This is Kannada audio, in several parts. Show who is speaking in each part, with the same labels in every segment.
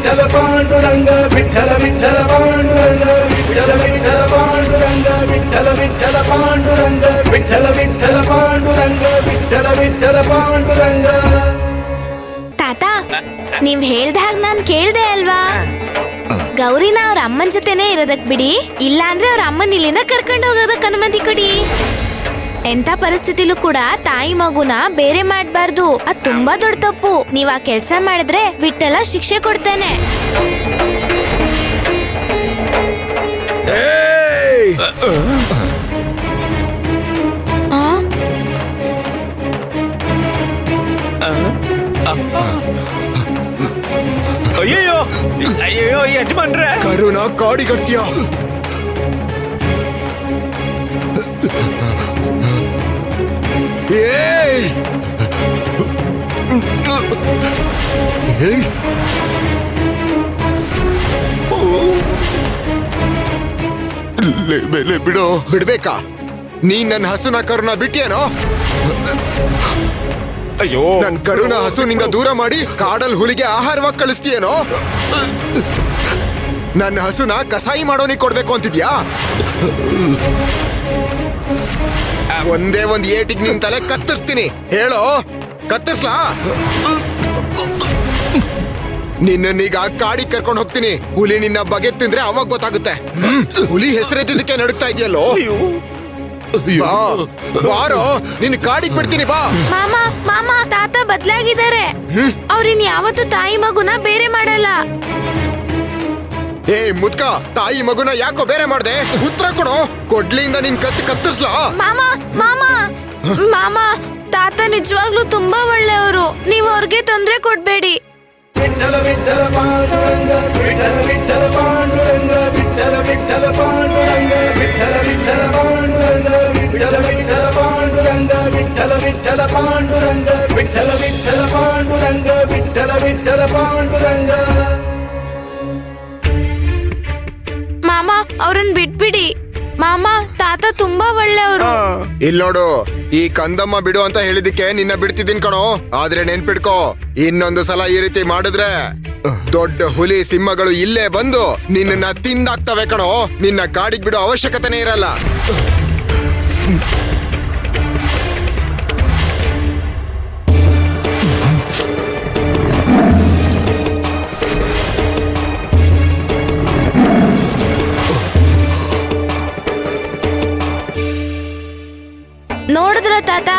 Speaker 1: ವಿಠಲ ಪಾಂಡುರಂಗ ವಿಠಲ ವಿಠಲ ಪಾಂಡುರಂಗ ವಿಠಲ ವಿಠಲ ಪಾಂಡುರಂಗ ವಿಠಲ ವಿಠಲ ಪಾಂಡುರಂಗ ವಿಠಲ ವಿಠಲ ಪಾಂಡುರಂಗ ವಿಠಲ ವಿಠಲ ಪಾಂಡುರಂಗ.
Speaker 2: ತಾತ, ನೀವ್ ಹೇಳ್ದ ಹಾಗೆ ನಾನ್ ಕೇಳ್ದೆ ಅಲ್ವಾ? ಗೌರಿನ ಅವ್ರ ಅಮ್ಮನ ಜೊತೆನೆ ಇರೋದಕ್ ಬಿಡಿ, ಇಲ್ಲ ಅಂದ್ರೆ ಅವ್ರ ಅಮ್ಮನ ಇಲ್ಲಿಂದ ಕರ್ಕೊಂಡು ಹೋಗೋದಕ್ ಅನುಮತಿ ಕೊಡಿ. ಎಂತ ಪರಿಸ್ಥಿತಿಲೂ ಕೂಡ ತಾಯಿ ಮಗುನ ಬೇರೆ ಮಾಡ್ಬಾರ್ದು, ಅದ್ ತುಂಬಾ ದೊಡ್ಡ ತಪ್ಪು. ನೀವ್ ಆ ಕೆಲ್ಸ ಮಾಡಿದ್ರೆ ವಿಠಲ ಶಿಕ್ಷೆ ಕೊಡ್ತಾನೆ.
Speaker 3: ಅಯ್ಯೋ ಅಯ್ಯೋ ಯಜಮಾನ್ರೆ,
Speaker 4: ಕರುನ ಕಾಡಿಗಟ್ತೀಯ. ಬಿಡೋ, ಬಿಡ್ಬೇಕಾ? ನೀನ್ ನನ್ನ ಹಸುನ ಕರುನ ಬಿಟ್ಟಿಯೇನೋ?
Speaker 3: ಅಯ್ಯೋ,
Speaker 4: ನನ್ ಕರುನ ಹಸುನಿಂದ ದೂರ ಮಾಡಿ ಕಾಡಲ್ ಹುಲಿಗೆ ಆಹಾರವಾಗಿ ಕಳಿಸ್ತೀಯೇನೋ? ನನ್ನ ಹಸುನ ಕಸಾಯಿ ಮಾಡೋನಿಗೆ ಕೊಡ್ಬೇಕು ಅಂತಿದ್ಯಾ? ಒಂದೇ ಒಂದ್ ಏಟಿಗೆ ನಿನ್ ತಲೆ ಕತ್ತರಿಸ್ತೀನಿ. ಹೇಳೋ, ಕತ್ತರಿಸ್ಲಾ? ನಿನ್ನೀಗ ಕಾಡಿಗೆ ಕರ್ಕೊಂಡು ಹೋಗ್ತೀನಿ. ಹುಲಿ ನಿನ್ನ ಬಗೆ ತಿಂದ್ರೆ ಅವಾಗ ಗೊತ್ತಾಗುತ್ತೆ. ಹುಲಿ ಹೆಸರೆತ್ತಿದ್ದಕ್ಕೆ ನಡುಕ್ತಾ ಇದೆಯಲ್ಲೋ. ಬಾರೋ, ನಿನ್ ಕಾಡಿಗೆ ಬಿಡ್ತೀನಿ, ಬಾ.
Speaker 2: ಮಾಮ ಮಾಮ, ತಾತ ಬದ್ಲಾಗಿದ್ದಾರೆ. ಅವ್ರಿನ್ ಯಾವತ್ತೂ ತಾಯಿ ಮಗುನ ಬೇರೆ ಮಾಡಲ್ಲ.
Speaker 4: ಏ ಮುದ್ಕ, ತಾಯಿ ಮಗುನ ಯಾಕೋ ಬೇರೆ ಮಾಡ್ದೆ? ಉತ್ತರ ಕೊಡು. ಕೊಡ್ಲಿಯಿಂದ ನಿನ್ ಕತ್ತರಿಸ್ಲಾ?
Speaker 2: ಮಾಮ ಮಾಮ ಮಾಮ, ತಾತ ನಿಜವಾಗ್ಲೂ ತುಂಬಾ ಒಳ್ಳೆಯವರು. ನೀವು ಅವ್ರಿಗೆ ತೊಂದ್ರೆ ಕೊಡ್ಬೇಡಿ.
Speaker 1: ವಿಠಲ ವಿಠಲ ಪಾಂಡುರಂಗ ವಿಠಲ ವಿಠಲ ಪಾಂಡುರಂಗ ವಿಠಲ ವಿಠಲ ಪಾಂಡುರಂಗ ವಿಠಲ ವಿಠಲ ಪಾಂಡುರಂಗ ವಿಠಲ ವಿಠಲ ಪಾಂಡುರಂಗ ವಿಠಲ ವಿಠಲ ಪಾಂಡುರಂಗ ವಿಠಲ ವಿಠಲ ಪಾಂಡುರಂಗ ವಿಠಲ ವಿಠಲ ಪಾಂಡುರಂಗ.
Speaker 2: ಮಾಮ, ಅವ್ರನ್ನ ಬಿಟ್ಬಿಡಿ. ಮಾಮ, ತಾತ ತುಂಬಾ ಒಳ್ಳೆಯವರು.
Speaker 4: ಇಲ್ ನೋಡು, ಈ ಕಂದಮ್ಮ ಬಿಡು ಅಂತ ಹೇಳಿದಕ್ಕೆ ನಿನ್ನ ಬಿಡ್ತಿದ್ದೀನ್ ಕಣೋ. ಆದ್ರೆ ನೆನ್ಪಿಡ್ಕೋ, ಇನ್ನೊಂದು ಸಲ ಈ ರೀತಿ ಮಾಡಿದ್ರೆ ದೊಡ್ಡ ಹುಲಿ ಸಿಂಹಗಳು ಇಲ್ಲೇ ಬಂದು ನಿನ್ನ ತಿಂದಾಕ್ತವೆ ಕಣೋ. ನಿನ್ನ ಕಾಡಿಗೆ ಬಿಡೋ ಅವಶ್ಯಕತೆನೇ ಇರಲ್ಲ.
Speaker 2: ನೋಡಿದ್ರ ತಾತ,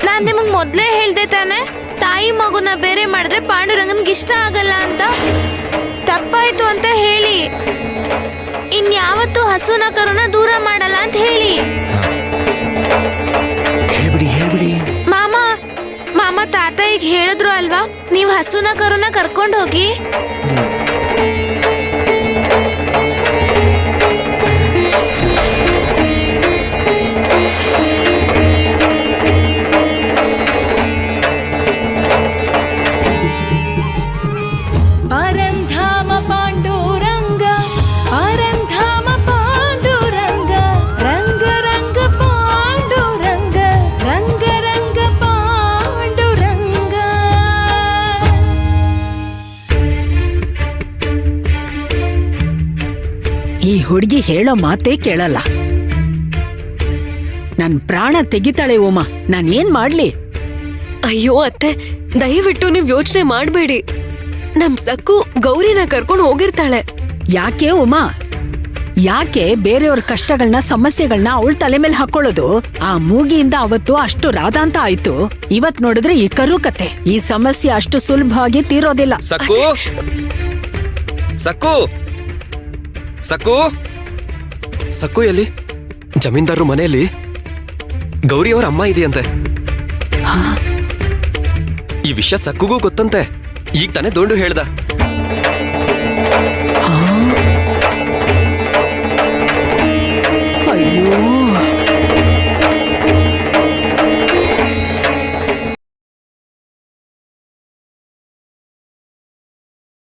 Speaker 2: ನಾನ್ ನಿಮಗ್ ಮೊದ್ಲೇ ಹೇಳ್ದೆ ತಾನೆ, ತಾಯಿ ಮಗುನ ಬೇರೆ ಮಾಡಿದ್ರೆ ಪಾಂಡುರಂಗನ್ಗೆ ಇಷ್ಟ ಆಗಲ್ಲ ಅಂತ. ತಪ್ಪಾಯ್ತು ಅಂತ ಹೇಳಿ. ಇನ್ಯಾವತ್ತೂ ಹಸುನ ಕರುನ ದೂರ ಮಾಡಲ್ಲ ಅಂತ ಹೇಳಿ.
Speaker 4: ಹೇಳ್ಬಿಡಿ.
Speaker 2: ಮಾಮ ಮಾಮ, ತಾತ ಈಗ ಹೇಳಿದ್ರು ಅಲ್ವಾ, ನೀವ್ ಹಸುನ ಕರುನ ಕರ್ಕೊಂಡ್ ಹೋಗಿ.
Speaker 5: ಈ ಹುಡುಗಿ ಹೇಳೋ ಮಾತೇ ಕೇಳಲ್ಲ. ನನ್ ಪ್ರಾಣ ತೆಗಿತಾಳೆ ಉಮಾ. ನಾನೇನ್ ಮಾಡ್ಲಿ?
Speaker 6: ಅಯ್ಯೋ ಅತ್ತೆ, ದಯವಿಟ್ಟು ನೀವ್ ಯೋಚನೆ ಮಾಡ್ಬೇಡಿ. ನಮ್ ಸಕ್ಕು ಗೌರಿನ ಕರ್ಕೊಂಡು ಹೋಗಿರ್ತಾಳೆ.
Speaker 5: ಯಾಕೆ ಉಮಾ? ಯಾಕೆ ಬೇರೆಯವ್ರ ಕಷ್ಟಗಳನ್ನ ಸಮಸ್ಯೆಗಳನ್ನ ಅವಳ ತಲೆ ಮೇಲೆ ಹಾಕೊಳ್ಳೋದು? ಆ ಮೂಗಿಯಿಂದ ಅವತ್ತು ಅಷ್ಟು ರಾಧಾಂತ ಆಯ್ತು. ಇವತ್ ನೋಡಿದ್ರೆ ಈ ಕರು ಕತೆ. ಈ ಸಮಸ್ಯೆ ಅಷ್ಟು ಸುಲಭವಾಗಿ ತೀರೋದಿಲ್ಲ.
Speaker 3: ಸಕ್ಕು ಸಕ್ಕು ಸಕ್ಕು ಸಕ್ಕು ಎಲ್ಲಿ? ಜಮೀನ್ದಾರರು ಮನೆಯಲ್ಲಿ ಗೌರಿ ಅವ್ರ ಅಮ್ಮ ಇದೆಯಂತೆ. ಈ ವಿಷಯ ಸಕ್ಕುಗೂ ಗೊತ್ತಂತೆ. ಈಗ ತಾನೇ ದೊಂಡು ಹೇಳ್ದ.